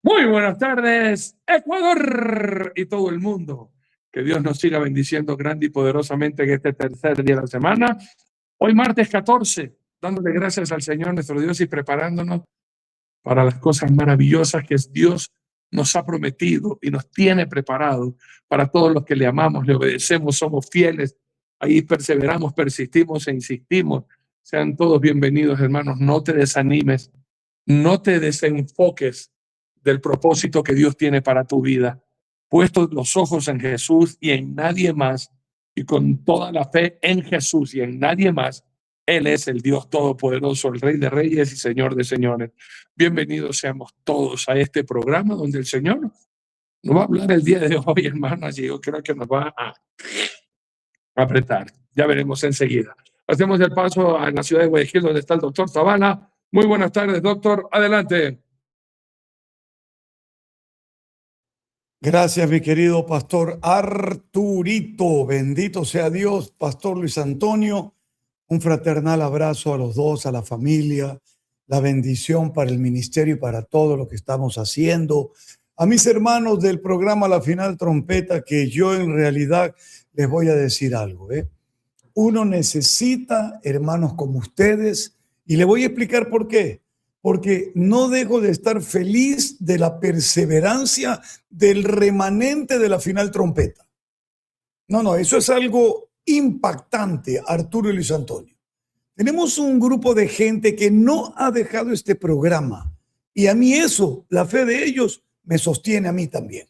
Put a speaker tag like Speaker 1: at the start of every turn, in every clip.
Speaker 1: Muy buenas tardes, Ecuador y todo el mundo. Que Dios nos siga bendiciendo grande y poderosamente en este tercer día de la semana. Hoy martes 14, dándole gracias al Señor nuestro Dios y preparándonos para las cosas maravillosas que Dios nos ha prometido y nos tiene preparado para todos los que le amamos, le obedecemos, somos fieles. Ahí perseveramos, persistimos e insistimos. Sean todos bienvenidos, hermanos. No te desanimes, no te desenfoques del propósito que Dios tiene para tu vida. Puestos los ojos en Jesús y en nadie más, y con toda la fe en Jesús y en nadie más, Él es el Dios Todopoderoso, el Rey de Reyes y Señor de Señores. Bienvenidos seamos todos a este programa donde el Señor nos va a hablar el día de hoy, hermanos, y yo creo que nos va a apretar. Ya veremos enseguida. Hacemos el paso a la ciudad de Guayaquil, donde está el doctor Zavala. Muy buenas tardes, doctor. Adelante.
Speaker 2: Gracias, mi querido pastor Arturito. Bendito sea Dios, pastor Luis Antonio. Un fraternal abrazo a los dos, a la familia, la bendición para el ministerio y para todo lo que estamos haciendo. A mis hermanos del programa La Final Trompeta, que yo en realidad les voy a decir algo. Uno necesita hermanos como ustedes y le voy a explicar por qué. Porque no dejo de estar feliz de la perseverancia del remanente de La Final Trompeta. No, eso es algo impactante, Arturo y Luis Antonio. Tenemos un grupo de gente que no ha dejado este programa y a mí eso, la fe de ellos, me sostiene a mí también.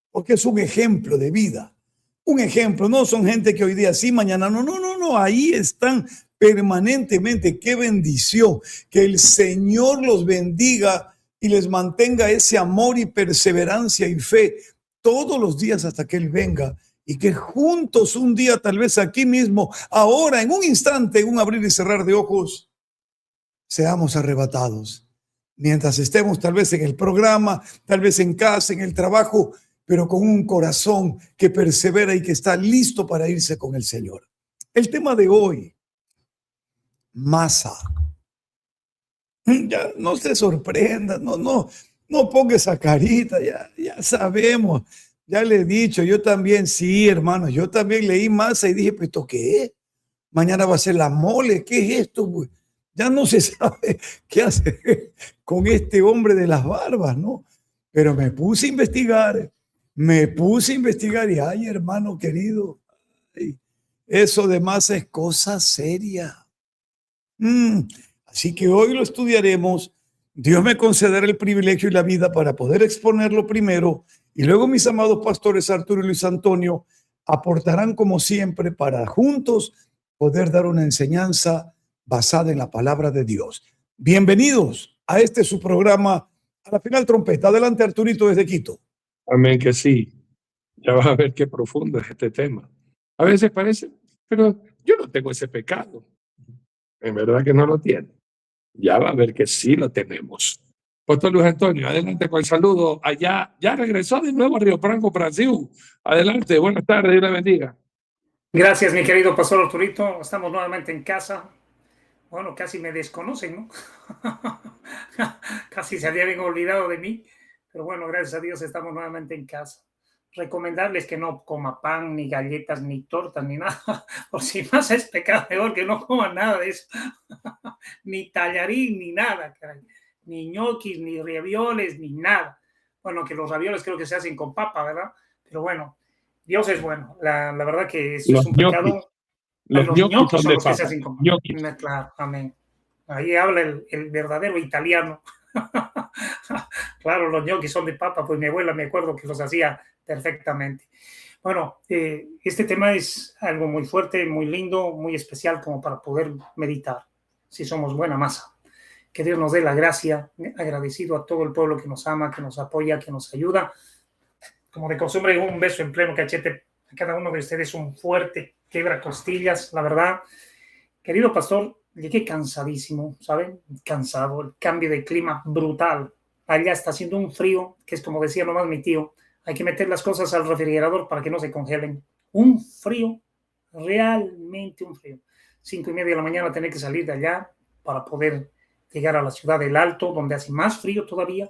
Speaker 2: Porque es un ejemplo de vida. Un ejemplo, no son gente que hoy día sí, mañana no, ahí están permanentemente. Qué bendición, que el Señor los bendiga y les mantenga ese amor y perseverancia y fe todos los días hasta que Él venga y que juntos un día, tal vez aquí mismo, ahora, en un instante, en un abrir y cerrar de ojos, seamos arrebatados. Mientras estemos tal vez en el programa, tal vez en casa, en el trabajo, pero con un corazón que persevera y que está listo para irse con el Señor. El tema de hoy, masa. Ya no se sorprenda, no ponga esa carita, ya sabemos, ya le he dicho, yo también, sí, hermano, yo también leí masa y dije, pues, ¿esto qué es? Mañana va a ser la mole, ¿qué es esto? Pues? Ya no se sabe qué hacer con este hombre de las barbas, ¿no? Pero me puse a investigar y, ay, hermano querido, ay, eso de masa es cosa seria. Así que hoy lo estudiaremos. Dios me concederá el privilegio y la vida para poder exponerlo primero y luego mis amados pastores Arturo y Luis Antonio aportarán como siempre para juntos poder dar una enseñanza basada en la palabra de Dios. Bienvenidos a este su programa, a La Final Trompeta. Adelante, Arturito, desde Quito.
Speaker 1: Amén que sí. Ya vas a ver qué profundo es este tema. A veces parece, pero yo no tengo ese pecado. En verdad que no lo tiene. Ya va a ver que sí lo tenemos. Pastor Luis Antonio, adelante con el saludo. Allá, ya regresó de nuevo a Río Branco, Brasil. Adelante, buenas tardes, Dios le bendiga.
Speaker 3: Gracias, mi querido pastor Arturito. Estamos nuevamente en casa. Bueno, casi me desconocen, ¿no? Casi se habían olvidado de mí. Pero bueno, gracias a Dios estamos nuevamente en casa. Recomendarles que no coma pan, ni galletas, ni tortas, ni nada. Por si más es pecado, mejor que no coman nada de eso. Ni tallarín, ni nada, caray. Ni ñoquis, ni ravioles, ni nada. Bueno, que los ravioles creo que se hacen con papa, ¿verdad? Pero bueno, Dios es bueno. La verdad que eso es un pecado.
Speaker 1: Los ñoquis
Speaker 3: son los que
Speaker 1: papa.
Speaker 3: se hacen con
Speaker 1: Ñoquis.
Speaker 3: Claro, amén. Ahí habla el verdadero italiano. Claro, los ñoquis son de papa, pues mi abuela me acuerdo que los hacía perfectamente. Bueno, este tema es algo muy fuerte, muy lindo, muy especial como para poder meditar, si somos buena masa. Que Dios nos dé la gracia, agradecido a todo el pueblo que nos ama, que nos apoya, que nos ayuda. Como de costumbre, un beso en pleno cachete a cada uno de ustedes, un fuerte quebra costillas, la verdad. Querido pastor, llegué cansadísimo, ¿saben? Cansado, el cambio de clima brutal. Allá está haciendo un frío, que es como decía nomás mi tío, hay que meter las cosas al refrigerador para que no se congelen. Un frío, realmente un frío. 5:30 de la mañana tener que salir de allá para poder llegar a la ciudad del Alto, donde hace más frío todavía,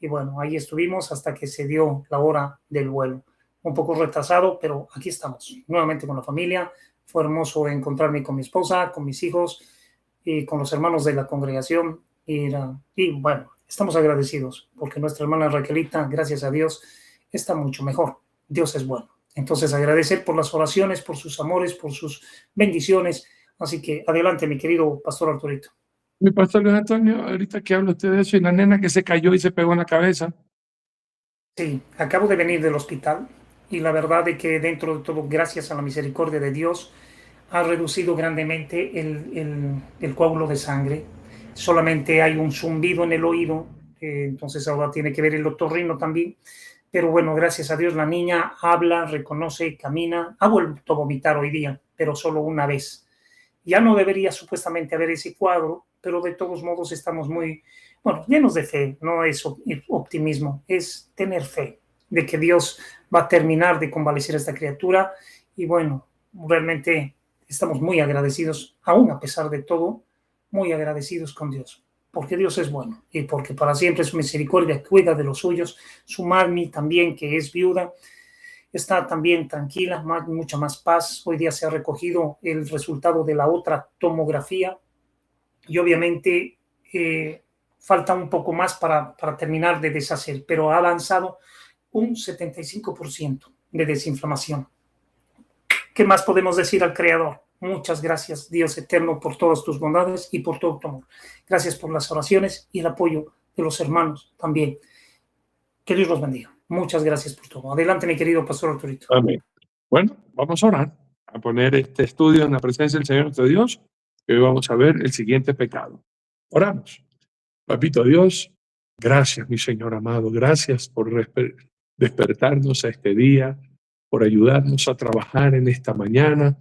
Speaker 3: Y bueno, ahí estuvimos hasta que se dio la hora del vuelo. Un poco retrasado, pero aquí estamos, nuevamente con la familia. Fue hermoso encontrarme con mi esposa, con mis hijos y con los hermanos de la congregación. Y bueno, estamos agradecidos porque nuestra hermana Raquelita, gracias a Dios, está mucho mejor. Dios es bueno. Entonces, agradecer por las oraciones, por sus amores, por sus bendiciones. Así que adelante, mi querido pastor Arturito.
Speaker 1: Mi pastor Luis Antonio, ahorita que habla usted de eso y la nena que se cayó y se pegó en la cabeza.
Speaker 3: Sí, acabo de venir del hospital y la verdad de que dentro de todo, gracias a la misericordia de Dios, ha reducido grandemente el coágulo de sangre. Solamente hay un zumbido en el oído, entonces ahora tiene que ver el otorrino también. Pero bueno, gracias a Dios la niña habla, reconoce, camina. Ha vuelto a vomitar hoy día, pero solo una vez. Ya no debería supuestamente haber ese cuadro, pero de todos modos estamos muy, bueno, llenos de fe. No es optimismo, es tener fe de que Dios va a terminar de convalecer a esta criatura. Y bueno, realmente estamos muy agradecidos, aún a pesar de todo, muy agradecidos con Dios, porque Dios es bueno y porque para siempre su misericordia cuida de los suyos. Su mami también, que es viuda, está también tranquila, mucha más paz. Hoy día se ha recogido el resultado de la otra tomografía y obviamente falta un poco más para terminar de deshacer, pero ha avanzado un 75% de desinflamación. ¿Qué más podemos decir al Creador? Muchas gracias, Dios eterno, por todas tus bondades y por todo tu amor. Gracias por las oraciones y el apoyo de los hermanos también. Que Dios los bendiga. Muchas gracias por todo. Adelante, mi querido pastor Arturito.
Speaker 1: Amén. Bueno, vamos a orar, a poner este estudio en la presencia del Señor nuestro Dios, y hoy vamos a ver el siguiente pecado. Oramos. Papito Dios, gracias, mi Señor amado, gracias por despertarnos a este día, por ayudarnos a trabajar en esta mañana,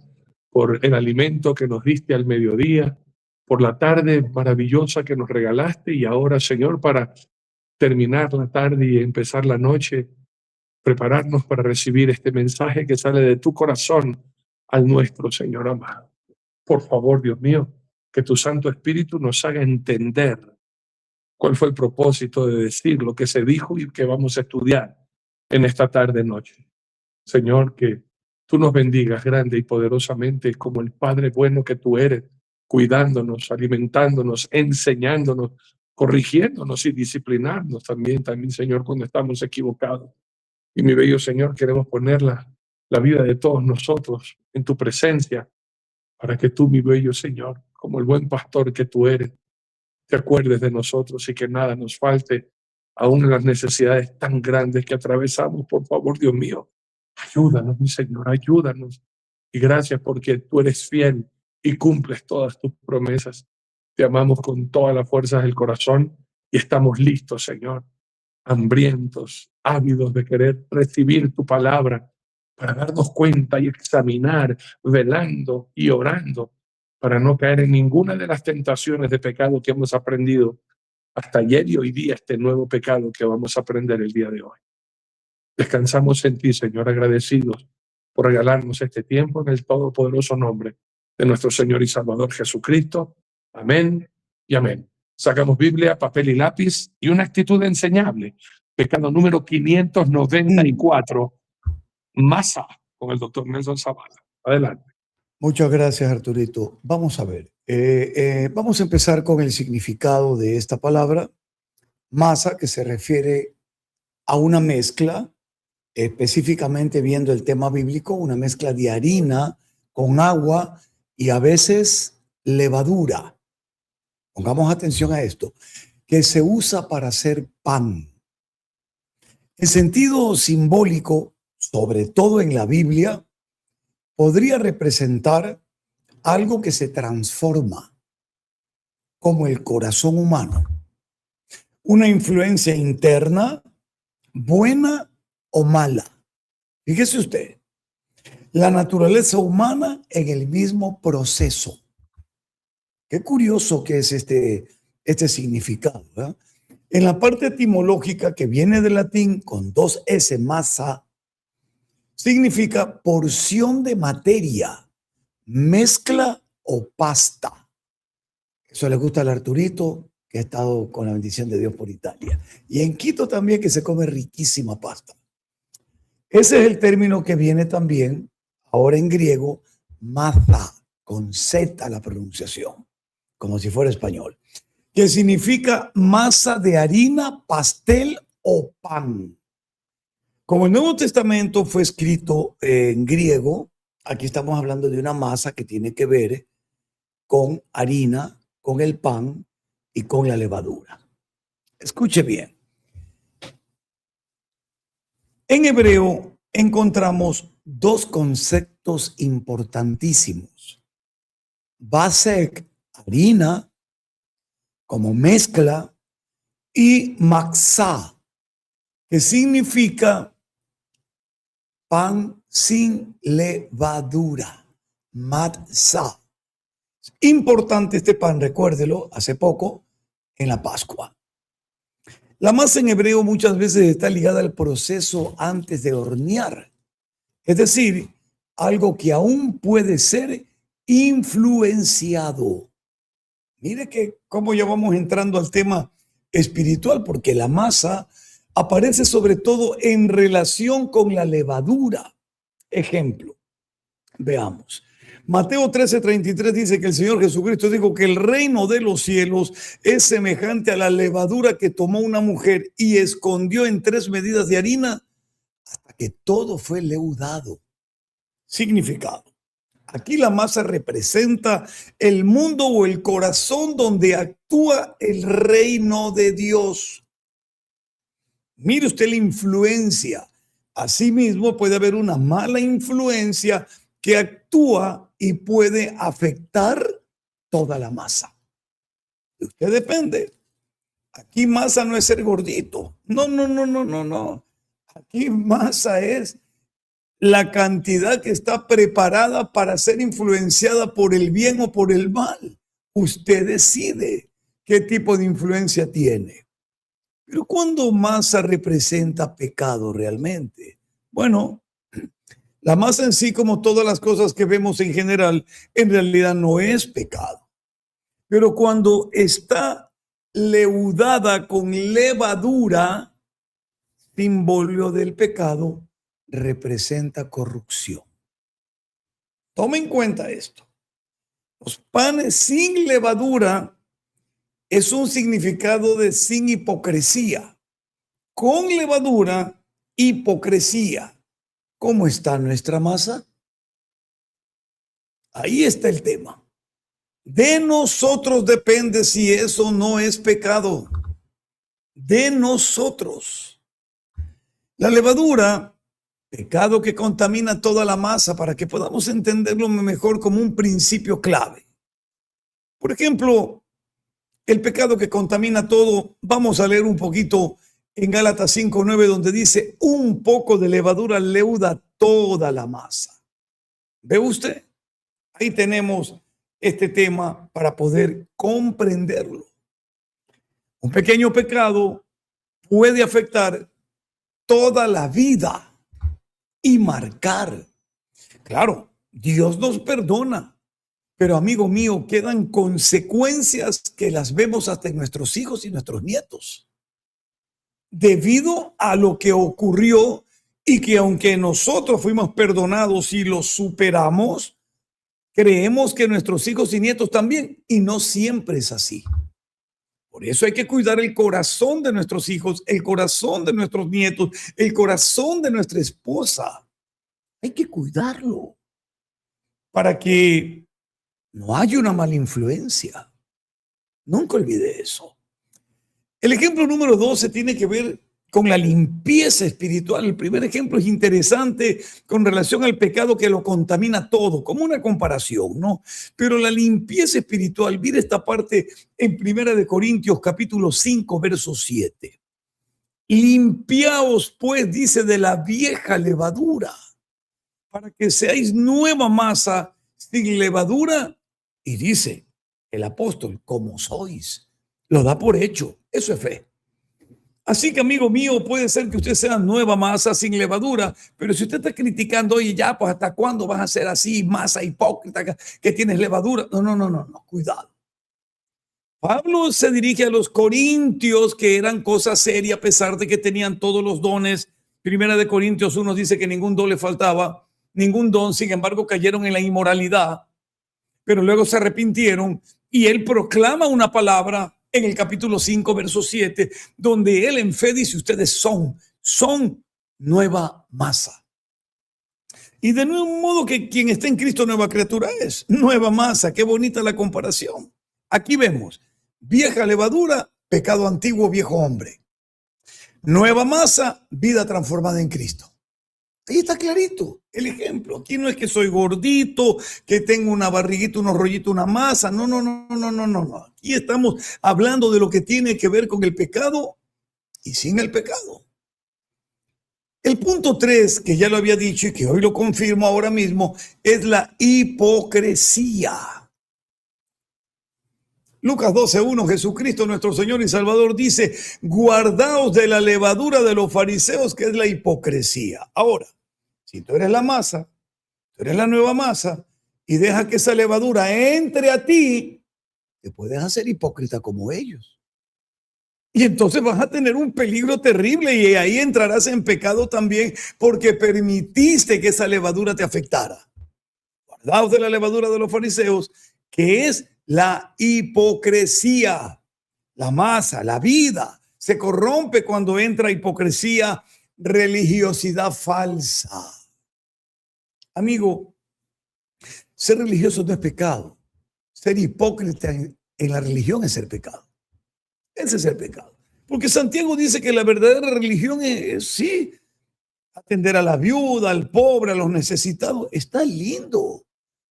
Speaker 1: por el alimento que nos diste al mediodía, por la tarde maravillosa que nos regalaste y ahora, Señor, para terminar la tarde y empezar la noche, prepararnos para recibir este mensaje que sale de tu corazón al nuestro, Señor amado. Por favor, Dios mío, que tu Santo Espíritu nos haga entender cuál fue el propósito de decir lo que se dijo y que vamos a estudiar en esta tarde-noche. Señor, que tú nos bendigas grande y poderosamente como el Padre bueno que tú eres, cuidándonos, alimentándonos, enseñándonos, corrigiéndonos y disciplinarnos también, Señor, cuando estamos equivocados. Y mi bello Señor, queremos poner la vida de todos nosotros en tu presencia, para que tú, mi bello Señor, como el buen pastor que tú eres, te acuerdes de nosotros y que nada nos falte, aún en las necesidades tan grandes que atravesamos. Por favor, Dios mío, ayúdanos, mi Señor, ayúdanos. Y gracias porque tú eres fiel y cumples todas tus promesas. Te amamos con todas las fuerzas del corazón y estamos listos, Señor, hambrientos, ávidos de querer recibir tu palabra para darnos cuenta y examinar, velando y orando para no caer en ninguna de las tentaciones de pecado que hemos aprendido hasta ayer y hoy día, este nuevo pecado que vamos a aprender el día de hoy. Descansamos en ti, Señor, agradecidos por regalarnos este tiempo en el todopoderoso nombre de nuestro Señor y Salvador Jesucristo. Amén y amén. Sacamos Biblia, papel y lápiz y una actitud enseñable. Pecado número 594, masa, con el doctor Nelson Zavala. Adelante.
Speaker 2: Muchas gracias, Arturito. Vamos a ver. Vamos a empezar con el significado de esta palabra, masa, que se refiere a una mezcla, específicamente viendo el tema bíblico, una mezcla de harina con agua y a veces levadura. Pongamos atención a esto, que se usa para hacer pan. En sentido simbólico, sobre todo en la Biblia, podría representar algo que se transforma, como el corazón humano. Una influencia interna, buena o mala. Fíjese usted, la naturaleza humana en el mismo proceso. Qué curioso que es este significado, ¿verdad? En la parte etimológica, que viene del latín con 2 S, masa, significa porción de materia, mezcla o pasta. Eso le gusta al Arturito, que he estado con la bendición de Dios por Italia. Y en Quito también, que se come riquísima pasta. Ese es el término que viene también, ahora en griego, masa, con Z la pronunciación, como si fuera español, que significa masa de harina, pastel o pan. Como el Nuevo Testamento fue escrito en griego, aquí estamos hablando de una masa que tiene que ver con harina, con el pan y con la levadura. Escuche bien. En hebreo encontramos dos conceptos importantísimos. Basek, harina, como mezcla, y matzah, que significa pan sin levadura, matzah. Importante este pan, recuérdelo, hace poco en la Pascua. La masa en hebreo muchas veces está ligada al proceso antes de hornear, es decir, algo que aún puede ser influenciado. Mire que cómo ya vamos entrando al tema espiritual, porque la masa aparece sobre todo en relación con la levadura. Ejemplo, veamos. Mateo 13:33 dice que el Señor Jesucristo dijo que el reino de los cielos es semejante a la levadura que tomó una mujer y escondió en 3 medidas de harina hasta que todo fue leudado. Significado. Aquí la masa representa el mundo o el corazón donde actúa el reino de Dios. Mire usted la influencia. Asimismo puede haber una mala influencia que actúa y puede afectar toda la masa. De usted depende. Aquí masa no es ser gordito. No. Aquí masa es la cantidad que está preparada para ser influenciada por el bien o por el mal. Usted decide qué tipo de influencia tiene. Pero ¿cuándo masa representa pecado realmente? Bueno, la masa en sí, como todas las cosas que vemos en general, en realidad no es pecado. Pero cuando está leudada con levadura, símbolo del pecado, representa corrupción. Tome en cuenta esto. Los panes sin levadura es un significado de sin hipocresía. Con levadura, hipocresía. ¿Cómo está nuestra masa? Ahí está el tema. De nosotros depende si eso no es pecado. De nosotros. La levadura, pecado que contamina toda la masa, para que podamos entenderlo mejor como un principio clave. Por ejemplo, el pecado que contamina todo, vamos a leer un poquito en Gálatas 5:9, donde dice, un poco de levadura leuda toda la masa. ¿Ve usted? Ahí tenemos este tema para poder comprenderlo. Un pequeño pecado puede afectar toda la vida y marcar. Claro, Dios nos perdona, pero amigo mío, quedan consecuencias que las vemos hasta en nuestros hijos y nuestros nietos. Debido a lo que ocurrió y que aunque nosotros fuimos perdonados y lo superamos, creemos que nuestros hijos y nietos también, y no siempre es así. Por eso hay que cuidar el corazón de nuestros hijos, el corazón de nuestros nietos, el corazón de nuestra esposa. Hay que cuidarlo para que no haya una mala influencia. Nunca olvide eso. El ejemplo número 12 tiene que ver con la limpieza espiritual. El primer ejemplo es interesante con relación al pecado que lo contamina todo, como una comparación, ¿no? Pero la limpieza espiritual, mira esta parte en 1 Corintios capítulo 5, verso 7. Limpiaos pues, dice, de la vieja levadura, para que seáis nueva masa sin levadura. Y dice el apóstol, como sois, lo da por hecho. Eso es fe. Así que, amigo mío, puede ser que usted sea nueva masa sin levadura, pero si usted está criticando, oye, ya, pues ¿hasta cuándo vas a ser así, masa hipócrita, que tienes levadura? No, cuidado. Pablo se dirige a los corintios, que eran cosa seria a pesar de que tenían todos los dones. Primera de Corintios 1 dice que ningún don le faltaba, ningún don, sin embargo cayeron en la inmoralidad, pero luego se arrepintieron y él proclama una palabra en el capítulo 5, verso 7, donde él en fe dice, ustedes son nueva masa. Y de un modo que quien está en Cristo nueva criatura es, nueva masa. Qué bonita la comparación. Aquí vemos, vieja levadura, pecado antiguo, viejo hombre. Nueva masa, vida transformada en Cristo. Ahí está clarito el ejemplo. Aquí no es que soy gordito, que tengo una barriguita, unos rollitos, una masa. No. Aquí estamos hablando de lo que tiene que ver con el pecado y sin el pecado. El punto 3, que ya lo había dicho y que hoy lo confirmo ahora mismo, es la hipocresía. Lucas 12:1, Jesucristo nuestro Señor y Salvador dice, guardaos de la levadura de los fariseos, que es la hipocresía. Ahora, si tú eres la masa, tú eres la nueva masa, y deja que esa levadura entre a ti, te puedes hacer hipócrita como ellos. Y entonces vas a tener un peligro terrible y ahí entrarás en pecado también porque permitiste que esa levadura te afectara. Guardaos de la levadura de los fariseos, que es la hipocresía. La masa, la vida, se corrompe cuando entra hipocresía, religiosidad falsa. Amigo, ser religioso no es pecado. Ser hipócrita en la religión es el pecado. Ese es el pecado. Porque Santiago dice que la verdadera religión es, sí, atender a la viuda, al pobre, a los necesitados. Está lindo.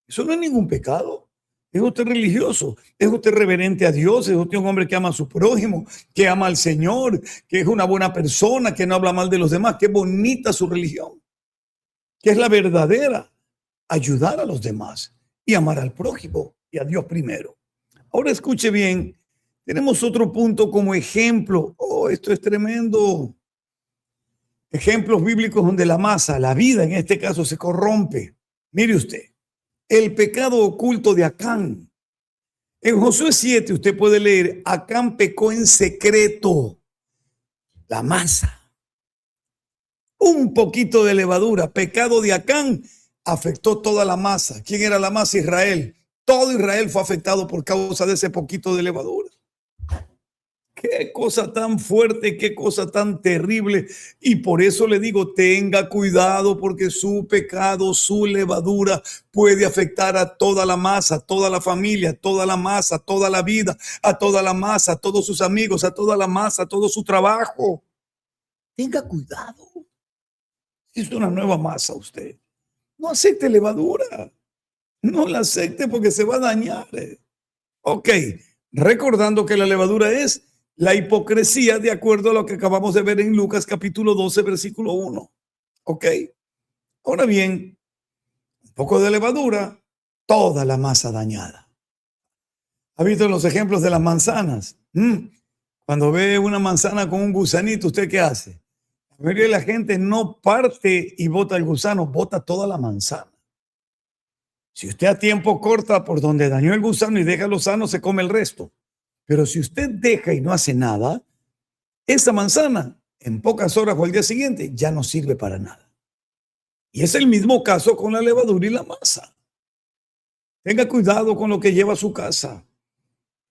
Speaker 2: Eso no es ningún pecado. Es usted religioso, es usted reverente a Dios, es usted un hombre que ama a su prójimo, que ama al Señor, que es una buena persona, que no habla mal de los demás. Qué bonita su religión. Que es la verdadera. Ayudar a los demás y amar al prójimo y a Dios primero. Ahora escuche bien. Tenemos otro punto como ejemplo. Oh, esto es tremendo. Ejemplos bíblicos donde la masa, la vida en este caso, se corrompe. Mire usted, el pecado oculto de Acán. En Josué 7 usted puede leer, Acán pecó en secreto. La masa. Un poquito de levadura. Pecado de Acán afectó toda la masa. ¿Quién era la masa? Israel. Todo Israel fue afectado por causa de ese poquito de levadura. Qué cosa tan fuerte, qué cosa tan terrible. Y por eso le digo, tenga cuidado porque su pecado, su levadura puede afectar a toda la masa, toda la familia, toda la masa, toda la vida, a toda la masa, a todos sus amigos, a toda la masa, a todo su trabajo. Tenga cuidado. Es una nueva masa usted. No acepte levadura. No la acepte porque se va a dañar. Ok, recordando que la levadura es la hipocresía, de acuerdo a lo que acabamos de ver en Lucas capítulo 12, versículo 1. ¿Ok? Ahora bien, un poco de levadura, toda la masa dañada. ¿Ha visto los ejemplos de las manzanas? Cuando ve una manzana con un gusanito, ¿usted qué hace? La mayoría de la gente no parte y bota el gusano, bota toda la manzana. Si usted a tiempo corta por donde dañó el gusano y deja lo sano, se come el resto. Pero si usted deja y no hace nada, esa manzana en pocas horas o al día siguiente ya no sirve para nada. Y es el mismo caso con la levadura y la masa. Tenga cuidado con lo que lleva a su casa,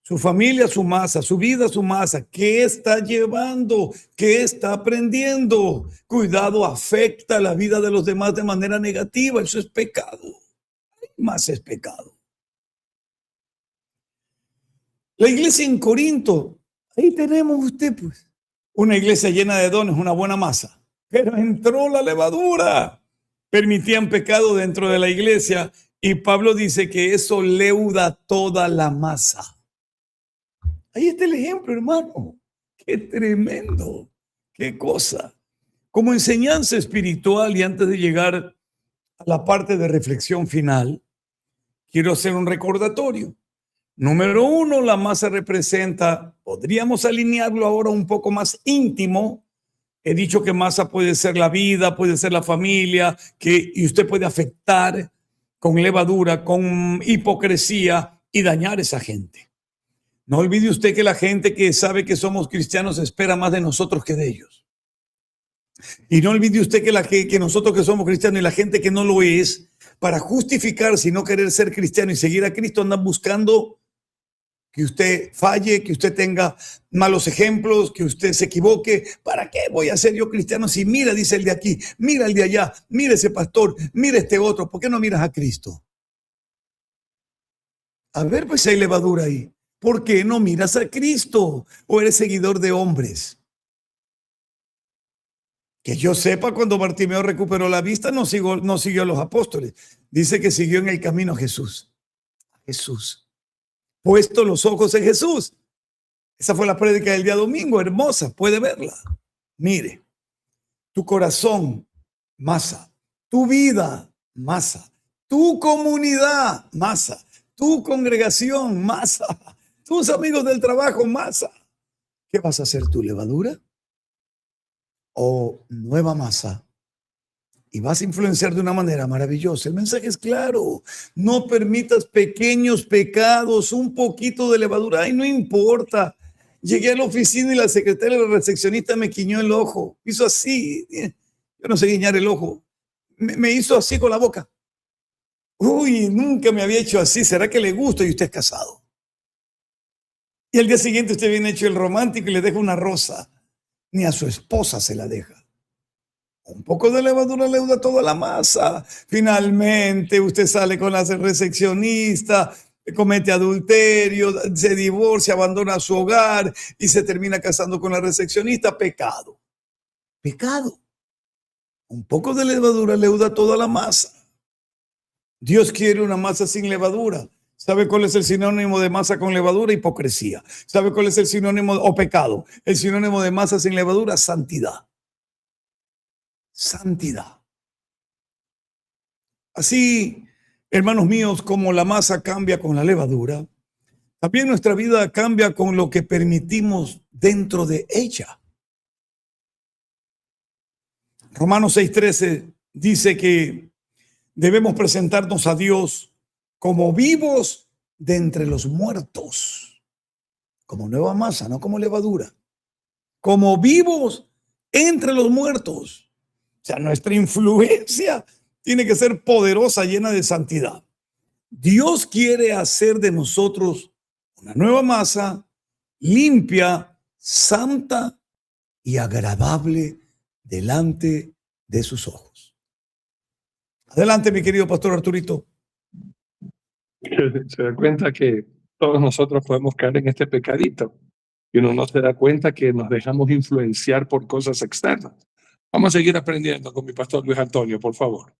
Speaker 2: su familia, su masa, su vida, su masa. ¿Qué está llevando? ¿Qué está aprendiendo? Cuidado, afecta la vida de los demás de manera negativa. Eso es pecado. Más es pecado. La iglesia en Corinto, ahí tenemos usted pues, una iglesia llena de dones, una buena masa, pero entró la levadura, permitían pecado dentro de la iglesia y Pablo dice que eso leuda toda la masa. Ahí está el ejemplo, hermano, qué tremendo, qué cosa. Como enseñanza espiritual y antes de llegar a la parte de reflexión final, quiero hacer un recordatorio. Número 1, la masa representa, podríamos alinearlo ahora un poco más íntimo. He dicho que masa puede ser la vida, puede ser la familia, y usted puede afectar con levadura, con hipocresía y dañar a esa gente. No olvide usted que la gente que sabe que somos cristianos espera más de nosotros que de ellos. Y no olvide usted que nosotros que somos cristianos y la gente que no lo es, para justificarse y no querer ser cristiano y seguir a Cristo, andan buscando que usted falle, que usted tenga malos ejemplos, que usted se equivoque. ¿Para qué voy a ser yo cristiano si mira, dice el de aquí, mira el de allá, mira ese pastor, mira este otro? ¿Por qué no miras a Cristo? A ver, pues hay levadura ahí. ¿Por qué no miras a Cristo? ¿O eres seguidor de hombres? Que yo sepa, cuando Bartimeo recuperó la vista, no siguió a los apóstoles. Dice que siguió en el camino a Jesús. Jesús. Puesto los ojos en Jesús. Esa fue la prédica del día domingo, hermosa, puede verla. Mire, tu corazón, masa. Tu vida, masa. Tu comunidad, masa. Tu congregación, masa. Tus amigos del trabajo, masa. ¿Qué vas a hacer tú, levadura o nueva masa? Y vas a influenciar de una manera maravillosa. El mensaje es claro. No permitas pequeños pecados, un poquito de levadura. Ay, no importa. Llegué a la oficina y la secretaria, la recepcionista, me quiñó el ojo. Hizo así. Yo no sé guiñar el ojo. Me hizo así con la boca. Uy, nunca me había hecho así. ¿Será que le gusta? Y usted es casado. Y al día siguiente usted viene hecho el romántico y le deja una rosa. Ni a su esposa se la deja. Un poco de levadura leuda toda la masa. Finalmente usted sale con la recepcionista, comete adulterio, se divorcia, abandona su hogar y se termina casando con la recepcionista. Pecado. Pecado. Un poco de levadura leuda toda la masa. Dios quiere una masa sin levadura. ¿Sabe cuál es el sinónimo de masa con levadura? Hipocresía. ¿Sabe cuál es el sinónimo o pecado? El sinónimo de masa sin levadura, santidad. Santidad. Así, hermanos míos, como la masa cambia con la levadura, también nuestra vida cambia con lo que permitimos dentro de ella. Romanos 6:13 dice que debemos presentarnos a Dios como vivos de entre los muertos, como nueva masa, no como levadura, como vivos entre los muertos. O sea, nuestra influencia tiene que ser poderosa, llena de santidad. Dios quiere hacer de nosotros una nueva masa, limpia, santa y agradable delante de sus ojos. Adelante, mi querido pastor Arturito.
Speaker 1: Se da cuenta que todos nosotros podemos caer en este pecadito y uno no se da cuenta que nos dejamos influenciar por cosas externas. Vamos a seguir aprendiendo con mi pastor Luis Antonio, por favor.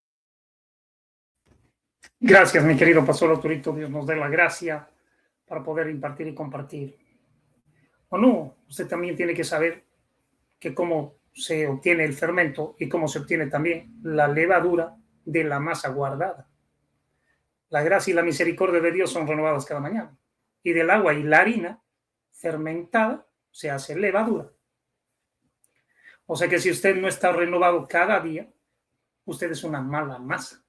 Speaker 3: Gracias, mi querido pastor Arturito. Dios nos dé la gracia para poder impartir y compartir. O no, usted también tiene que saber que cómo se obtiene el fermento y cómo se obtiene también la levadura de la masa guardada. La gracia y la misericordia de Dios son renovadas cada mañana. Y del agua y la harina fermentada se hace levadura. O sea que si usted no está renovado cada día, usted es una mala masa.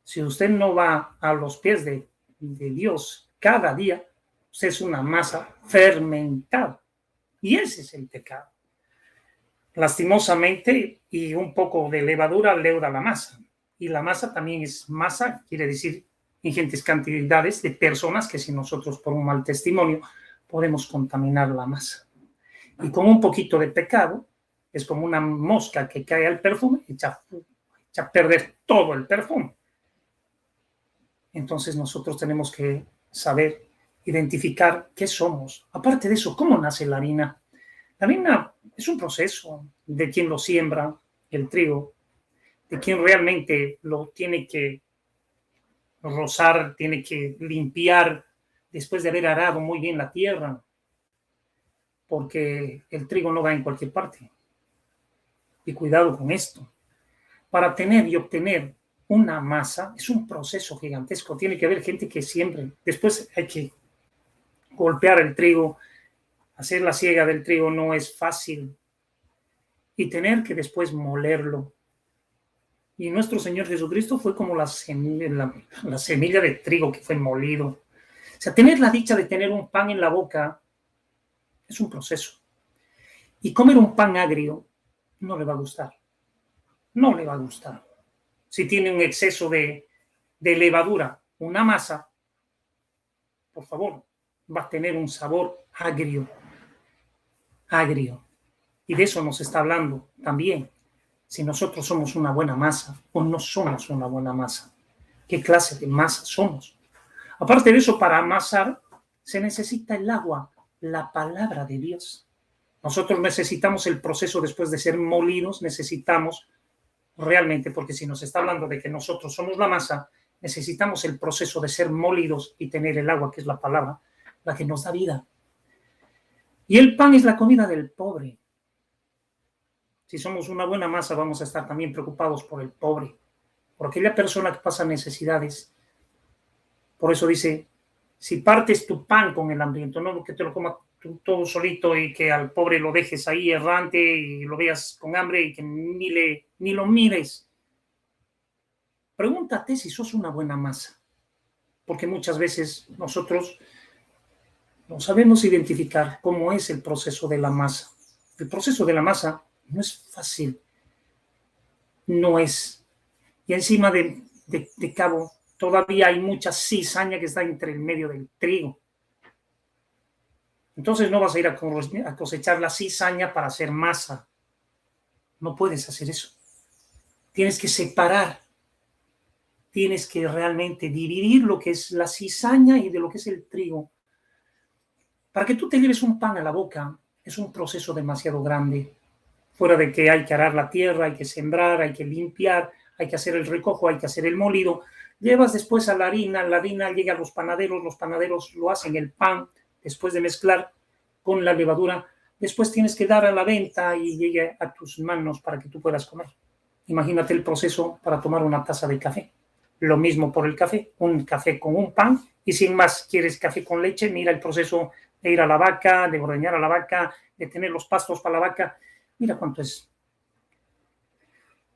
Speaker 3: Si usted no va a los pies de Dios cada día, usted es una masa fermentada. Y ese es el pecado. Lastimosamente, y un poco de levadura leuda la masa. Y la masa también es masa, quiere decir ingentes cantidades de personas que si nosotros por un mal testimonio podemos contaminar la masa. Y con un poquito de pecado, es como una mosca que cae al perfume y echa a perder todo el perfume. Entonces nosotros tenemos que saber identificar qué somos. Aparte de eso, ¿cómo nace la harina? La harina es un proceso de quien lo siembra, el trigo, de quien realmente lo tiene que rozar, tiene que limpiar después de haber arado muy bien la tierra, porque el trigo no va en cualquier parte. Y cuidado con esto. Para tener y obtener una masa es un proceso gigantesco. Tiene que haber gente que siembre. Después hay que golpear el trigo. Hacer la siega del trigo no es fácil. Y tener que después molerlo. Y nuestro Señor Jesucristo fue como la semilla de trigo que fue molido. O sea, tener la dicha de tener un pan en la boca es un proceso. Y comer un pan agrio no le va a gustar. No le va a gustar. Si tiene un exceso de levadura, una masa, por favor, va a tener un sabor agrio. Agrio. Y de eso nos está hablando también. Si nosotros somos una buena masa o no somos una buena masa. ¿Qué clase de masa somos? Aparte de eso, para amasar se necesita el agua, la palabra de Dios. Nosotros necesitamos el proceso después de ser molidos, necesitamos realmente, porque si nos está hablando de que nosotros somos la masa, necesitamos el proceso de ser molidos y tener el agua, que es la palabra, la que nos da vida. Y el pan es la comida del pobre. Si somos una buena masa, vamos a estar también preocupados por el pobre, por aquella persona que pasa necesidades. Por eso dice, si partes tu pan con el hambriento, no que te lo comas tú todo solito y que al pobre lo dejes ahí errante y lo veas con hambre y que ni lo mires. Pregúntate si sos una buena masa, porque muchas veces nosotros no sabemos identificar cómo es el proceso de la masa. El proceso de la masa no es fácil, no es. Y encima de cabo, todavía hay mucha cizaña que está entre el medio del trigo. Entonces no vas a ir a cosechar la cizaña para hacer masa. No puedes hacer eso. Tienes que separar. Tienes que realmente dividir lo que es la cizaña y de lo que es el trigo. Para que tú te lleves un pan a la boca, es un proceso demasiado grande. Fuera de que hay que arar la tierra, hay que sembrar, hay que limpiar, hay que hacer el recojo, hay que hacer el molido. Llevas después a la harina llega a los panaderos lo hacen el pan, después de mezclar con la levadura. Después tienes que dar a la venta y llegue a tus manos para que tú puedas comer. Imagínate el proceso para tomar una taza de café. Lo mismo por el café, un café con un pan, y sin más quieres café con leche, mira el proceso de ir a la vaca, de ordeñar a la vaca, de tener los pastos para la vaca. Mira cuánto es.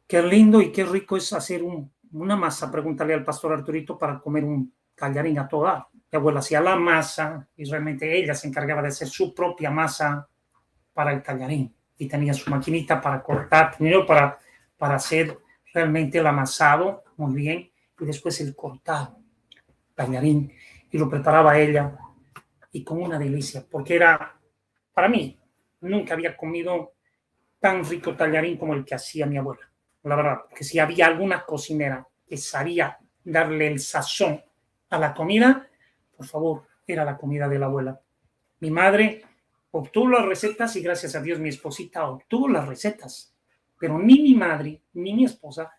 Speaker 3: Qué lindo y qué rico es hacer una masa. Pregúntale al pastor Arturito para comer un tallarín a toda. Mi abuela hacía la masa y realmente ella se encargaba de hacer su propia masa para el tallarín. Y tenía su maquinita para cortar, primero para hacer realmente el amasado, muy bien, y después el cortado, tallarín, y lo preparaba ella, y con una delicia, porque era, para mí, nunca había comido tan rico tallarín como el que hacía mi abuela, la verdad, porque si había alguna cocinera que sabía darle el sazón a la comida, por favor, era la comida de la abuela. Mi madre obtuvo las recetas y gracias a Dios mi esposita obtuvo las recetas, pero ni mi madre ni mi esposa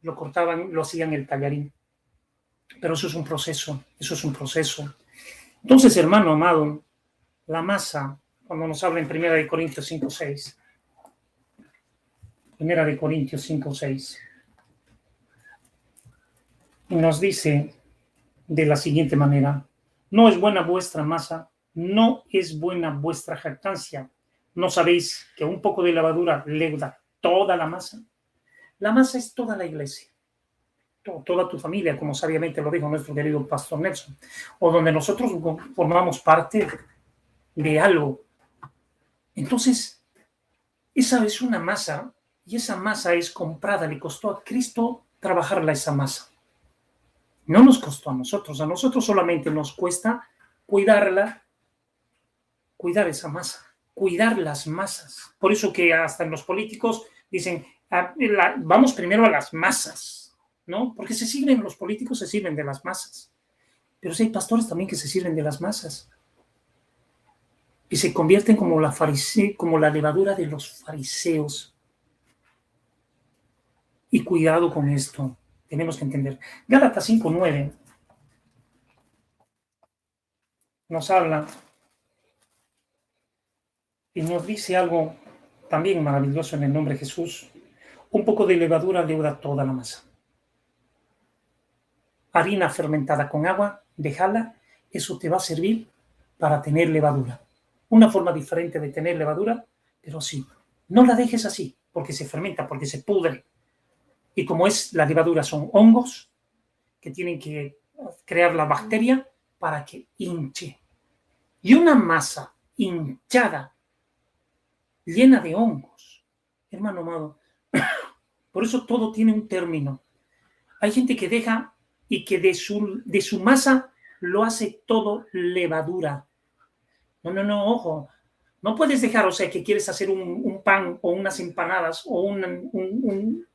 Speaker 3: lo cortaban, lo hacían el tallarín. Pero eso es un proceso, Entonces, hermano amado, la masa, cuando nos habla en 1 Corintios 5:6, 1 Corintios 5:6, nos dice de la siguiente manera: no es buena vuestra masa, no es buena vuestra jactancia. ¿No sabéis que un poco de levadura leuda toda la masa? La masa es toda la iglesia, toda tu familia, como sabiamente lo dijo nuestro querido pastor Nelson, o donde nosotros formamos parte de algo. Entonces, esa es una masa, y esa masa es comprada, le costó a Cristo trabajarla esa masa. No nos costó a nosotros solamente nos cuesta cuidarla, cuidar esa masa, cuidar las masas. Por eso que hasta en los políticos dicen, vamos primero a las masas, ¿no? Porque los políticos se sirven de las masas. Pero sí hay pastores también que se sirven de las masas. Y se convierten como la levadura de los fariseos. Y cuidado con esto. Tenemos que entender. Gálatas 5:9 nos habla y nos dice algo también maravilloso en el nombre de Jesús. Un poco de levadura leuda toda la masa. Harina fermentada con agua, déjala, eso te va a servir para tener levadura. Una forma diferente de tener levadura, pero sí, no la dejes así, porque se fermenta, porque se pudre. Y como es la levadura, son hongos que tienen que crear la bacteria, para que hinche. Y una masa hinchada, llena de hongos, hermano amado, por eso todo tiene un término. Hay gente que deja y que de su masa lo hace todo levadura. No, ojo. No puedes dejar, o sea, que quieres hacer un pan o unas empanadas o un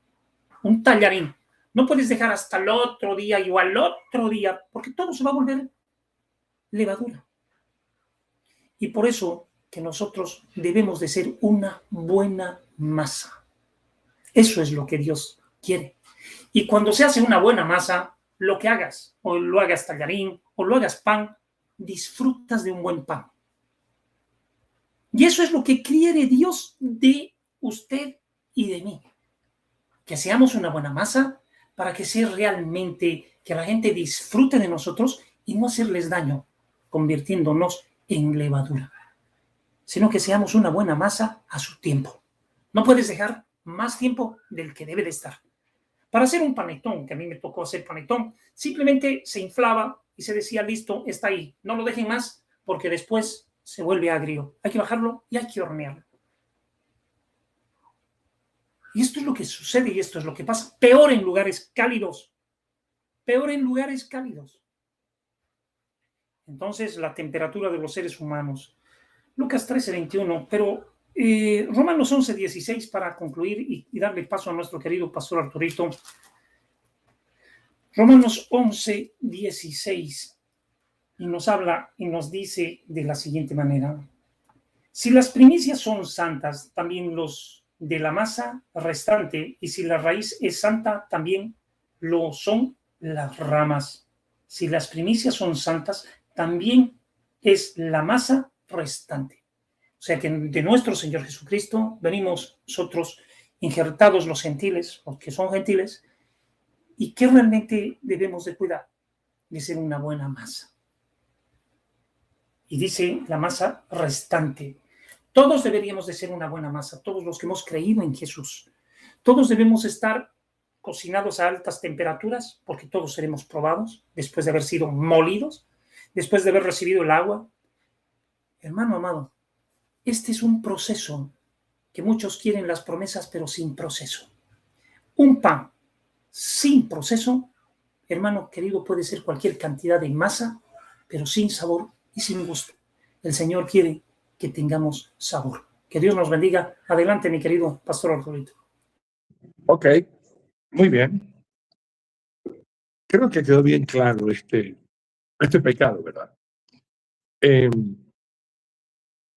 Speaker 3: tallarín. No puedes dejar hasta el otro día y al otro día, porque todo se va a volver levadura. Y por eso que nosotros debemos de ser una buena masa. Eso es lo que Dios quiere. Y cuando se hace una buena masa, lo que hagas, o lo hagas tallarín, o lo hagas pan, disfrutas de un buen pan. Y eso es lo que quiere Dios de usted y de mí. Que seamos una buena masa para que sea realmente, que la gente disfrute de nosotros y no hacerles daño, convirtiéndonos en levadura. Sino que seamos una buena masa a su tiempo. No puedes dejar más tiempo del que debe de estar. Para hacer un panetón, que a mí me tocó hacer panetón, simplemente se inflaba y se decía, listo, está ahí. No lo dejen más porque después se vuelve agrio. Hay que bajarlo y hay que hornearlo. Y esto es lo que sucede y esto es lo que pasa. Peor en lugares cálidos. Peor en lugares cálidos. Entonces, la temperatura de los seres humanos. Lucas 13:21, pero Romanos 11:16 para concluir y darle paso a nuestro querido pastor Arturito. Romanos 11:16 y nos habla y nos dice de la siguiente manera: si las primicias son santas, también los de la masa restante, y si la raíz es santa, también lo son las ramas. Si las primicias son santas, también es la masa restante. O sea que de nuestro Señor Jesucristo venimos nosotros injertados los gentiles, los que son gentiles, y que realmente debemos de cuidar de ser una buena masa. Y dice la masa restante. Todos deberíamos de ser una buena masa, todos los que hemos creído en Jesús. Todos debemos estar cocinados a altas temperaturas, porque todos seremos probados después de haber sido molidos, después de haber recibido el agua. Hermano amado, este es un proceso que muchos quieren las promesas, pero sin proceso. Un pan sin proceso, hermano querido, puede ser cualquier cantidad de masa, pero sin sabor y sin gusto. El Señor quiere que tengamos sabor. Que Dios nos bendiga. Adelante, mi querido pastor Arturito.
Speaker 1: Ok, muy bien. Creo que quedó bien claro este pecado, ¿verdad?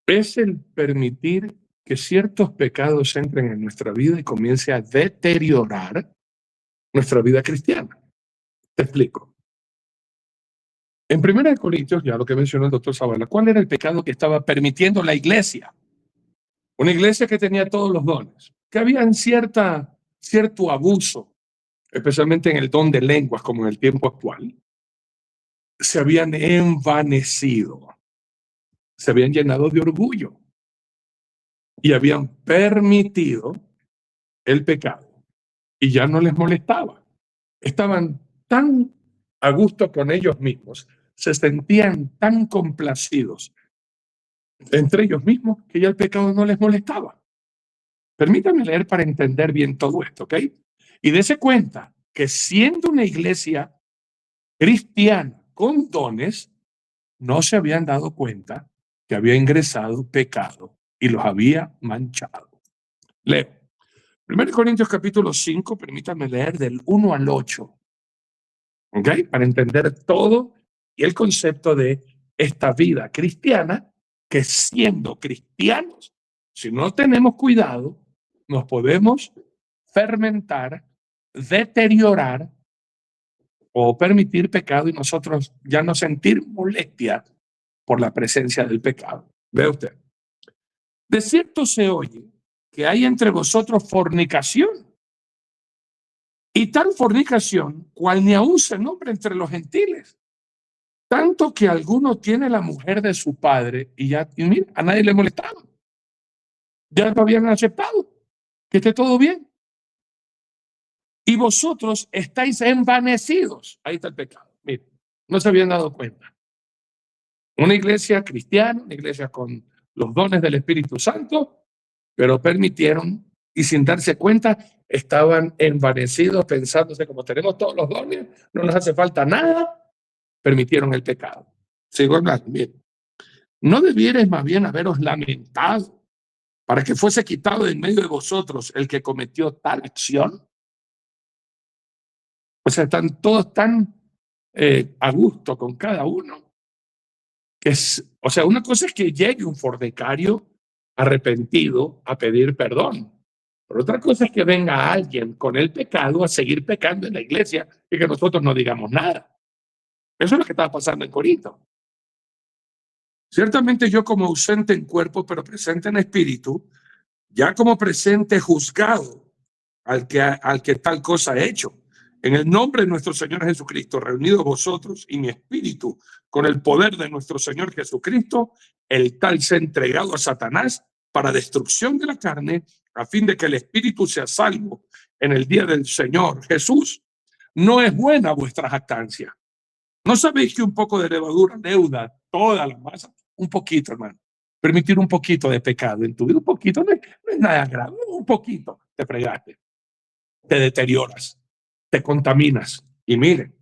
Speaker 1: Es el permitir que ciertos pecados entren en nuestra vida y comience a deteriorar nuestra vida cristiana. Te explico. En 1 Corintios, ya lo que mencionó el doctor Zavala, ¿cuál era el pecado que estaba permitiendo la iglesia? Una iglesia que tenía todos los dones, que había cierto abuso, especialmente en el don de lenguas, como en el tiempo actual. Se habían envanecido, se habían llenado de orgullo y habían permitido el pecado y ya no les molestaba. Estaban tan a gusto con ellos mismos, se sentían tan complacidos entre ellos mismos que ya el pecado no les molestaba. Permítame leer para entender bien todo esto, ¿ok? Y dése cuenta que siendo una iglesia cristiana con dones, no se habían dado cuenta que había ingresado pecado y los había manchado. Leo. 1 Corintios capítulo 5, permítanme leer del 1 al 8. ¿Ok? Para entender todo y el concepto de esta vida cristiana, que siendo cristianos, si no tenemos cuidado, nos podemos fermentar, deteriorar o permitir pecado y nosotros ya no sentir molestia por la presencia del pecado. Ve usted. De cierto se oye que hay entre vosotros fornicación, y tal fornicación cual ni aún se nombra entre los gentiles, tanto que alguno tiene la mujer de su padre y mira, a nadie le molestaba. Ya lo habían aceptado, que esté todo bien. Y vosotros estáis envanecidos. Ahí está el pecado. Mire, no se habían dado cuenta. Una iglesia cristiana, una iglesia con los dones del Espíritu Santo, pero permitieron y sin darse cuenta estaban envanecidos pensándose como tenemos todos los dones, no nos hace falta nada, permitieron el pecado. Sigo hablando, bien. ¿No debierais más bien haberos lamentado para que fuese quitado de en medio de vosotros el que cometió tal acción? O sea, están todos tan a gusto con cada uno. O sea, una cosa es que llegue un fornicario arrepentido a pedir perdón. Pero otra cosa es que venga alguien con el pecado a seguir pecando en la iglesia y que nosotros no digamos nada. Eso es lo que estaba pasando en Corinto. Ciertamente yo como ausente en cuerpo, pero presente en espíritu, ya como presente juzgado al que tal cosa he hecho. En el nombre de nuestro Señor Jesucristo, reunidos vosotros y mi espíritu con el poder de nuestro Señor Jesucristo, el tal se ha entregado a Satanás para destrucción de la carne, a fin de que el espíritu sea salvo en el día del Señor Jesús. No es buena vuestra jactancia. ¿No sabéis que un poco de levadura leuda toda la masa? Un poquito, hermano. Permitir un poquito de pecado en tu vida, un poquito, no es nada grave, un poquito te fregaste, te deterioras, te contaminas. Y miren,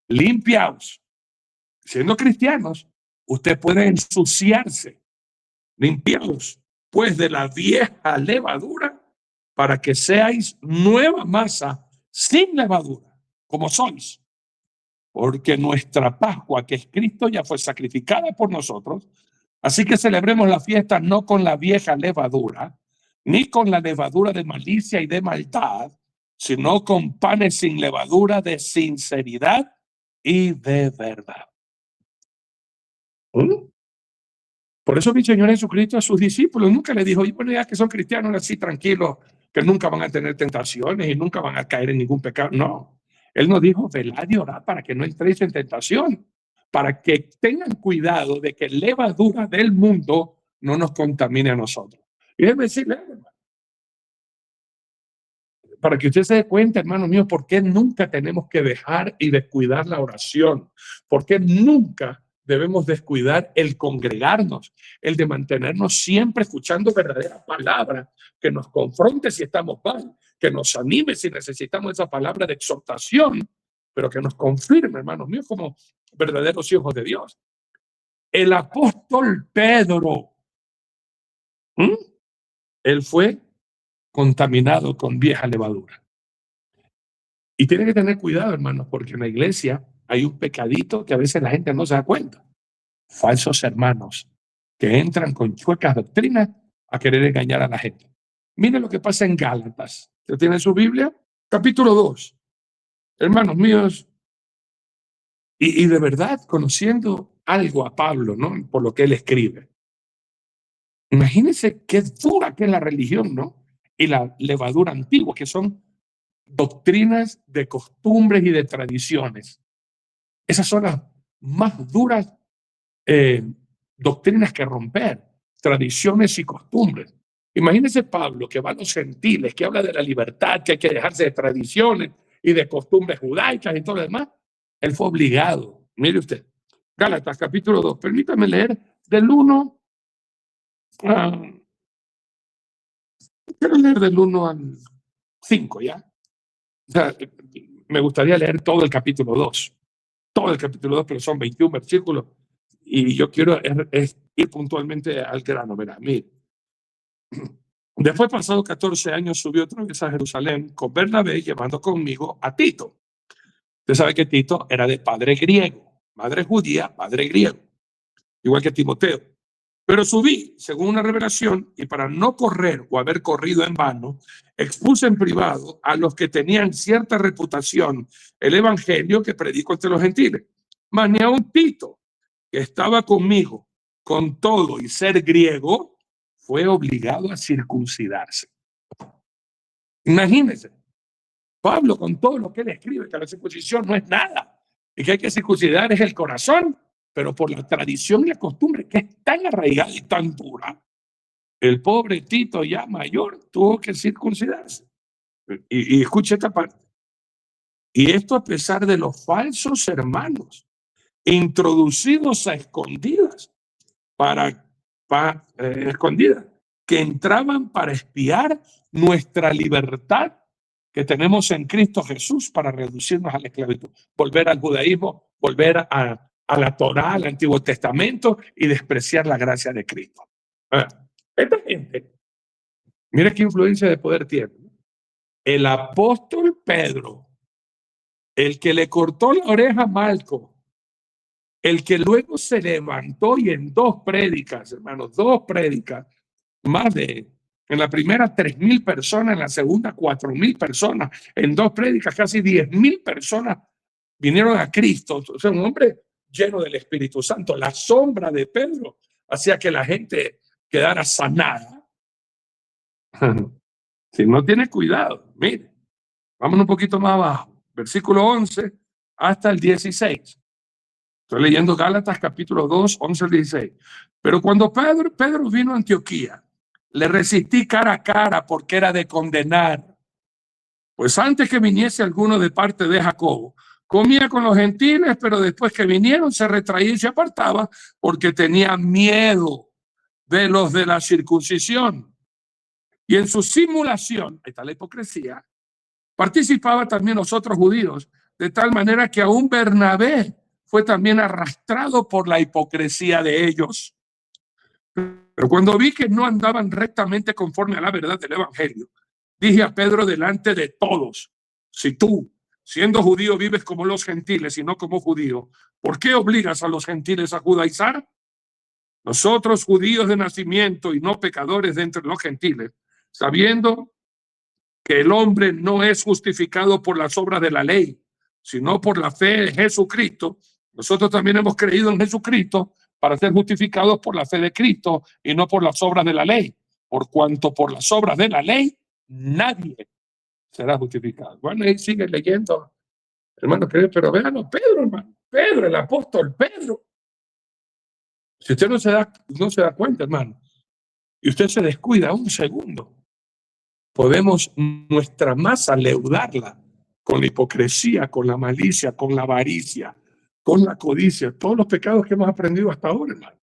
Speaker 1: limpiaos. Siendo cristianos, usted puede ensuciarse. Limpiaos, pues, de la vieja levadura para que seáis nueva masa sin levadura, como sois. Porque nuestra Pascua, que es Cristo, ya fue sacrificada por nosotros. Así que celebremos la fiesta no con la vieja levadura, ni con la levadura de malicia y de maldad, sino con panes sin levadura de sinceridad y de verdad. Por eso mi Señor Jesucristo a sus discípulos nunca les dijo, y bueno, ya que son cristianos así tranquilos, que nunca van a tener tentaciones y nunca van a caer en ningún pecado. No. Él nos dijo, velad y orad para que no entréis en tentación, para que tengan cuidado de que la levadura del mundo no nos contamine a nosotros. Y déjeme decirle, para que usted se dé cuenta, hermano mío, por qué nunca tenemos que dejar y descuidar la oración, por qué nunca debemos descuidar el congregarnos, el de mantenernos siempre escuchando verdadera palabra, que nos confronte si estamos mal, que nos anime si necesitamos esa palabra de exhortación, pero que nos confirme, hermanos míos, como verdaderos hijos de Dios. El apóstol Pedro, él fue contaminado con vieja levadura. Y tiene que tener cuidado, hermanos, porque en la iglesia hay un pecadito que a veces la gente no se da cuenta. Falsos hermanos que entran con chuecas doctrinas a querer engañar a la gente. Miren lo que pasa en Gálatas. ¿Usted tiene su Biblia? Capítulo 2. Hermanos míos, y de verdad conociendo algo a Pablo, ¿no? Por lo que él escribe. Imagínense qué dura que es la religión, ¿no? Y la levadura antigua, que son doctrinas de costumbres y de tradiciones. Esas son las más duras doctrinas que romper, tradiciones y costumbres. Imagínense Pablo que va a los gentiles, que habla de la libertad, que hay que dejarse de tradiciones y de costumbres judaicas y todo lo demás. Él fue obligado. Mire usted, Gálatas capítulo 2, permítame leer del 1 quiero leer del 1 al 5, ¿ya? O sea, me gustaría leer todo el capítulo 2, pero son 21 versículos y yo quiero ir puntualmente al grano. Mire. Después, pasado 14 años, subí otra vez a Jerusalén con Bernabé, llevando conmigo a Tito. Usted sabe que Tito era de padre griego, madre judía, padre griego, igual que Timoteo. Pero subí, según una revelación, y para no correr o haber corrido en vano, expuse en privado a los que tenían cierta reputación el evangelio que predico entre los gentiles. Mas ni aun Tito, que estaba conmigo, con todo y ser griego, fue obligado a circuncidarse. Imagínense, Pablo con todo lo que él escribe, que la circuncisión no es nada, y que hay que circuncidar es el corazón, pero por la tradición y la costumbre que es tan arraigada y tan dura, el pobre Tito ya mayor tuvo que circuncidarse. Y escuche esta parte. Y esto a pesar de los falsos hermanos introducidos a escondidas, escondidas, que entraban para espiar nuestra libertad que tenemos en Cristo Jesús para reducirnos a la esclavitud, volver al judaísmo, volver a la Torá, al Antiguo Testamento y despreciar la gracia de Cristo. Esta gente, mira qué influencia de poder tiene. El apóstol Pedro, el que le cortó la oreja a Malco, el que luego se levantó y en 2 prédicas, hermanos, 2 prédicas, en la primera 3.000 personas, en la segunda 4.000 personas, en 2 prédicas casi 10.000 personas vinieron a Cristo. O sea, un hombre lleno del Espíritu Santo. La sombra de Pedro hacía que la gente quedara sanada. Si no tiene cuidado, mire, vamos un poquito más abajo, versículo 11 hasta el 16. Estoy leyendo Gálatas capítulo 2, 11 al 16. Pero cuando Pedro vino a Antioquía, le resistí cara a cara porque era de condenar. Pues antes que viniese alguno de parte de Jacobo, comía con los gentiles, pero después que vinieron se retraía y se apartaba porque tenía miedo de los de la circuncisión. Y en su simulación, ahí está la hipocresía, participaba también los otros judíos, de tal manera que aún Bernabé fue también arrastrado por la hipocresía de ellos. Pero cuando vi que no andaban rectamente conforme a la verdad del evangelio, dije a Pedro delante de todos: si tú, siendo judío, vives como los gentiles y no como judío, ¿por qué obligas a los gentiles a judaizar? Nosotros, judíos de nacimiento y no pecadores de entre los gentiles, sabiendo que el hombre no es justificado por las obras de la ley, sino por la fe en Jesucristo, nosotros también hemos creído en Jesucristo para ser justificados por la fe de Cristo y no por las obras de la ley, por cuanto por las obras de la ley nadie será justificado. Bueno, ahí sigue leyendo, hermano, pero véanlo, Pedro, hermano, Pedro, el apóstol Pedro. Si usted no se da cuenta, hermano, y usted se descuida un segundo, podemos nuestra masa leudarla con la hipocresía, con la malicia, con la avaricia, con la codicia, todos los pecados que hemos aprendido hasta ahora, hermano.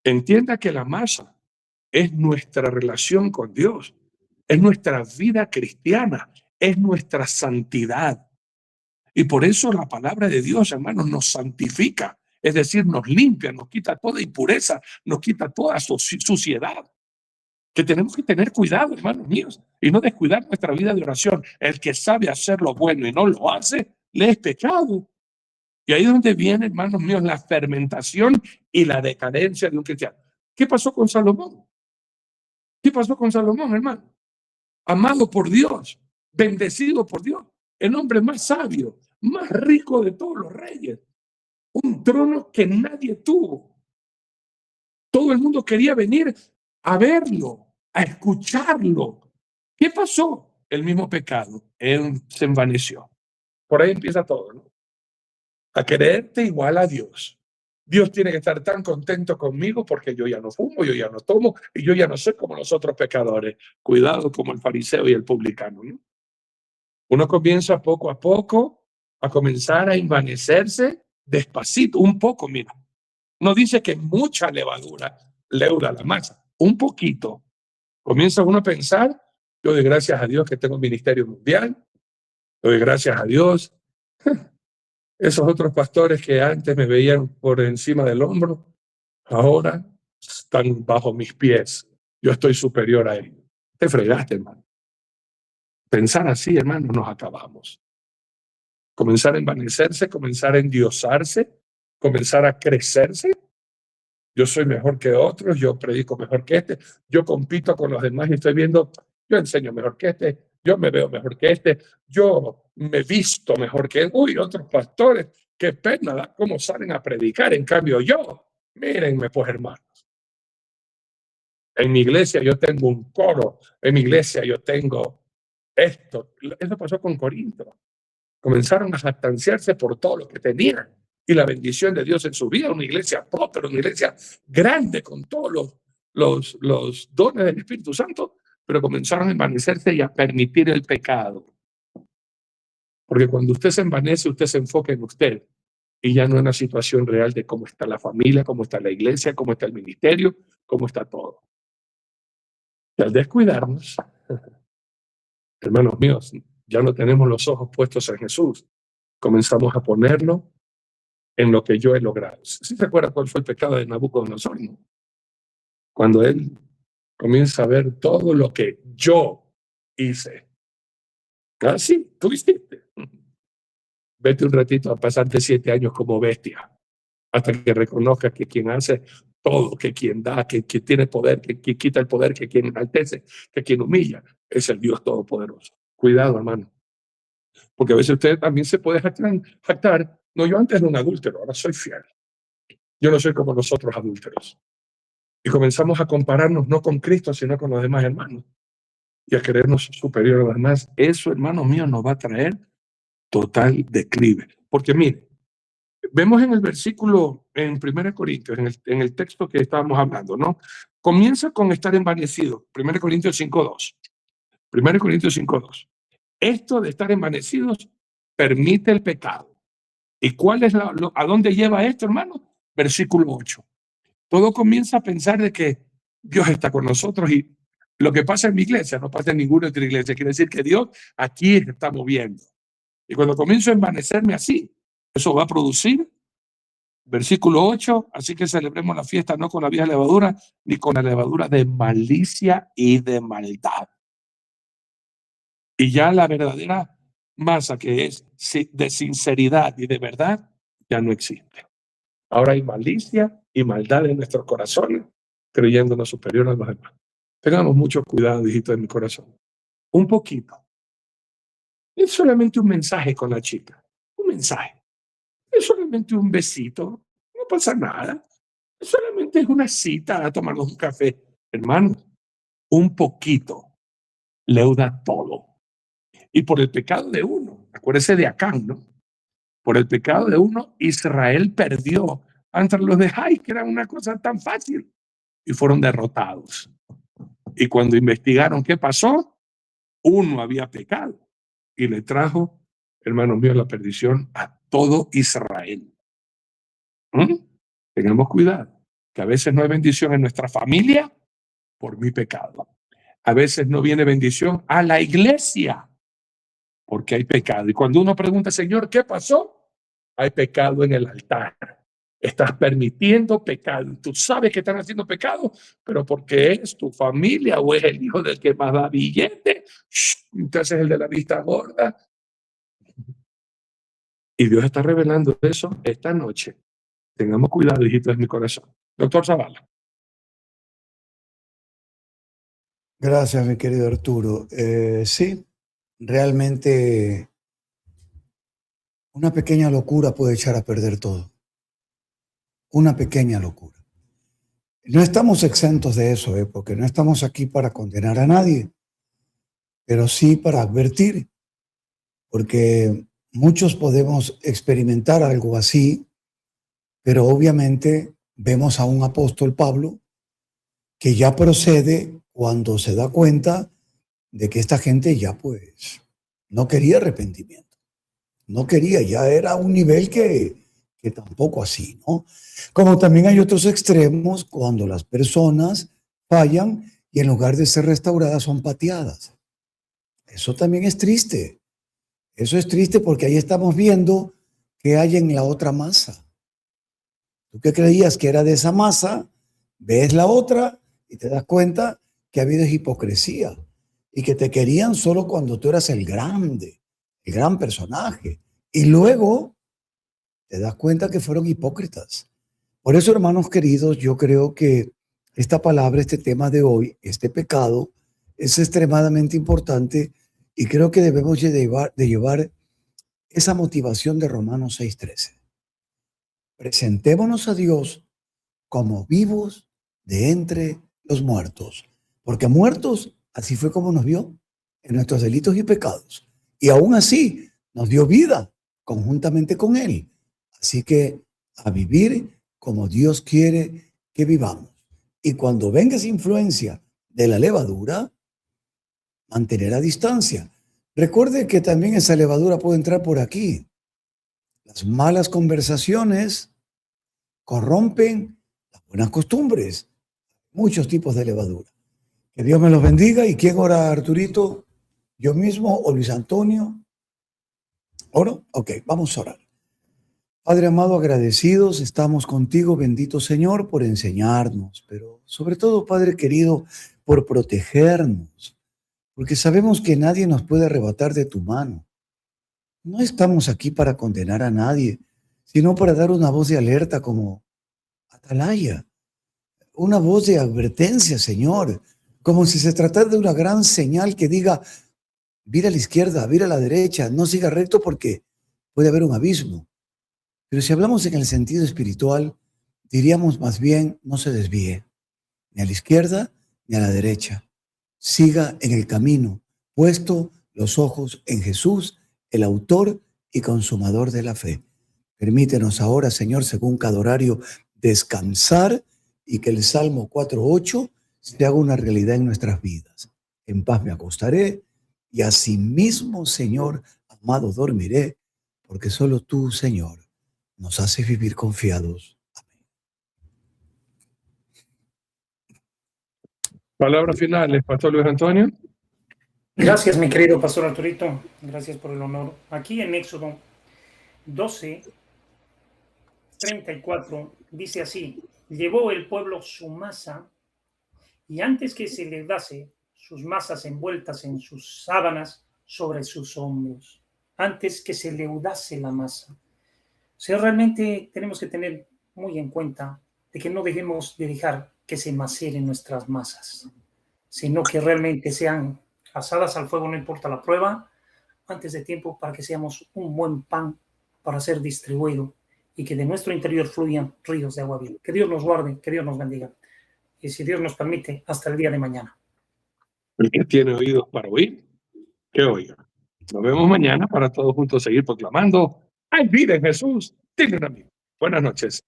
Speaker 1: Entienda que la masa es nuestra relación con Dios, es nuestra vida cristiana, es nuestra santidad. Y por eso la palabra de Dios, hermanos, nos santifica, es decir, nos limpia, nos quita toda impureza, nos quita toda suciedad. Que tenemos que tener cuidado, hermanos míos, y no descuidar nuestra vida de oración. El que sabe hacer lo bueno y no lo hace, le es pecado. Y ahí es donde viene, hermanos míos, la fermentación y la decadencia de un cristiano. ¿Qué pasó con Salomón? ¿Qué pasó con Salomón, hermano? Amado por Dios, bendecido por Dios, el hombre más sabio, más rico de todos los reyes, un trono que nadie tuvo. Todo el mundo quería venir a verlo, a escucharlo. ¿Qué pasó? El mismo pecado. Él se envaneció. Por ahí empieza todo, ¿no? A quererte igual a Dios. Dios tiene que estar tan contento conmigo porque yo ya no fumo, yo ya no tomo y yo ya no soy como los otros pecadores. Cuidado como el fariseo y el publicano, ¿no? Uno comienza poco a poco a comenzar a envanecerse despacito, un poco, mira. No dice que mucha levadura leuda la masa, un poquito. Comienza uno a pensar, yo doy gracias a Dios que tengo un ministerio mundial, doy gracias a Dios. Esos otros pastores que antes me veían por encima del hombro, ahora están bajo mis pies. Yo estoy superior a ellos. Te fregaste, hermano. Pensar así, hermano, nos acabamos. Comenzar a envanecerse, comenzar a endiosarse, comenzar a crecerse. Yo soy mejor que otros, yo predico mejor que este, yo compito con los demás y estoy viendo, yo enseño mejor que este, yo me veo mejor que este, yo me visto mejor que él. Uy, otros pastores, qué pena da cómo salen a predicar. En cambio yo, mírenme pues, hermanos. En mi iglesia yo tengo un coro, en mi iglesia yo tengo esto. Eso pasó con Corinto. Comenzaron a jactanciarse por todo lo que tenían y la bendición de Dios en su vida, una iglesia próspera, una iglesia grande con todos los dones del Espíritu Santo, pero comenzaron a envanecerse y a permitir el pecado. Porque cuando usted se envanece, usted se enfoca en usted y ya no es una situación real de cómo está la familia, cómo está la iglesia, cómo está el ministerio, cómo está todo. Y al descuidarnos, hermanos míos, ya no tenemos los ojos puestos en Jesús. Comenzamos a ponerlo en lo que yo he logrado. ¿Sí se acuerdan cuál fue el pecado de Nabucodonosor? ¿No? Cuando él comienza a ver todo lo que yo hice. Ah, sí, tú hiciste. Vete un ratito a pasarte 7 años como bestia, hasta que reconozcas que quien hace todo, que quien da, que quien tiene poder, que quien quita el poder, que quien enaltece, que quien humilla, es el Dios Todopoderoso. Cuidado, hermano. Porque a veces usted también se puede jactar. No, yo antes era un adúltero, ahora soy fiel. Yo no soy como los otros adúlteros. Y comenzamos a compararnos no con Cristo, sino con los demás hermanos. Y a creernos superior a los demás. Eso, hermanos míos, nos va a traer total declive. Porque mire, vemos en el versículo, en 1 Corintios, en el texto que estábamos hablando, ¿no? Comienza con estar envanecido. 1 Corintios 5:2. 1 Corintios 5:2. Esto de estar envanecidos permite el pecado. ¿Y cuál es a dónde lleva esto, hermano? Versículo 8. Todo comienza a pensar de que Dios está con nosotros y lo que pasa en mi iglesia no pasa en ninguna otra iglesia. Quiere decir que Dios aquí está moviendo. Y cuando comienzo a envanecerme así, eso va a producir, versículo 8, así que celebremos la fiesta no con la vieja levadura, ni con la levadura de malicia y de maldad. Y ya la verdadera masa que es de sinceridad y de verdad ya no existe. Ahora hay malicia y maldad en nuestros corazones, creyéndonos superior a los demás. Tengamos mucho cuidado, hijito de mi corazón. Un poquito. Es solamente un mensaje con la chica. Un mensaje. Es solamente un besito. No pasa nada. Solamente es una cita a tomarnos un café. Hermano, un poquito leuda todo. Y por el pecado de uno, acuérdese de Acán, ¿no? Por el pecado de uno, Israel perdió ante los de Jai, que era una cosa tan fácil, y fueron derrotados. Y cuando investigaron qué pasó, uno había pecado y le trajo, hermanos míos, la perdición a todo Israel. Tengamos cuidado, que a veces no hay bendición en nuestra familia por mi pecado. A veces no viene bendición a la iglesia porque hay pecado. Y cuando uno pregunta, Señor, ¿qué pasó? Hay pecado en el altar. Estás permitiendo pecado. Tú sabes que están haciendo pecado, pero porque es tu familia o es el hijo del que más da billete, entonces el de la vista gorda. Y Dios está revelando eso esta noche. Tengamos cuidado, hijitos de mi corazón. Doctor Zavala.
Speaker 2: Gracias, mi querido Arturo. Sí, realmente una pequeña locura puede echar a perder todo. Una pequeña locura. No estamos exentos de eso, porque no estamos aquí para condenar a nadie, pero sí para advertir, porque muchos podemos experimentar algo así, pero obviamente vemos a un apóstol Pablo que ya procede cuando se da cuenta de que esta gente ya pues no quería arrepentimiento, no quería, ya era un nivel que tampoco así, ¿no? Como también hay otros extremos cuando las personas fallan y en lugar de ser restauradas son pateadas. Eso también es triste. Eso es triste porque ahí estamos viendo qué hay en la otra masa. Tú que creías que era de esa masa, ves la otra y te das cuenta que ha habido hipocresía y que te querían solo cuando tú eras el grande, el gran personaje. Y luego te das cuenta que fueron hipócritas. Por eso, hermanos queridos, yo creo que esta palabra, este tema de hoy, este pecado, es extremadamente importante y creo que debemos de llevar esa motivación de Romanos 6:13. Presentémonos a Dios como vivos de entre los muertos, porque muertos, así fue como nos vio en nuestros delitos y pecados. Y aún así nos dio vida conjuntamente con Él. Así que a vivir como Dios quiere que vivamos. Y cuando venga esa influencia de la levadura, mantener a distancia. Recuerde que también esa levadura puede entrar por aquí. Las malas conversaciones corrompen las buenas costumbres. Muchos tipos de levadura. Que Dios me los bendiga. ¿Y quién ora, Arturito? ¿Yo mismo o Luis Antonio? ¿Oro? Ok, vamos a orar. Padre amado, agradecidos estamos contigo, bendito Señor, por enseñarnos, pero sobre todo, Padre querido, por protegernos, porque sabemos que nadie nos puede arrebatar de tu mano. No estamos aquí para condenar a nadie, sino para dar una voz de alerta como atalaya, una voz de advertencia, Señor, como si se tratara de una gran señal que diga, vira a la izquierda, vira a la derecha, no siga recto porque puede haber un abismo. Pero si hablamos en el sentido espiritual, diríamos más bien, no se desvíe, ni a la izquierda ni a la derecha. Siga en el camino, puesto los ojos en Jesús, el autor y consumador de la fe. Permítenos ahora, Señor, según cada horario, descansar y que el Salmo 4:8 se haga una realidad en nuestras vidas. En paz me acostaré y asimismo, Señor, amado, dormiré, porque solo tú, Señor, nos haces vivir confiados. Amén.
Speaker 1: Palabras finales, Pastor Luis Antonio.
Speaker 3: Gracias, mi querido Pastor Arturito. Gracias por el honor. Aquí en Éxodo 12:34 dice así: llevó el pueblo su masa y antes que se le dase sus masas envueltas en sus sábanas sobre sus hombros, antes que se leudase la masa. O sea, realmente tenemos que tener muy en cuenta de que no dejemos de dejar que se maceren nuestras masas, sino que realmente sean asadas al fuego, no importa la prueba, antes de tiempo, para que seamos un buen pan para ser distribuido y que de nuestro interior fluyan ríos de agua viva. Que Dios nos guarde, que Dios nos bendiga. Y si Dios nos permite, hasta el día de mañana.
Speaker 1: El que tiene oídos para oír, que oiga. Nos vemos mañana para todos juntos seguir proclamando: hay vida en Jesús. Tiene un amigo. Buenas noches.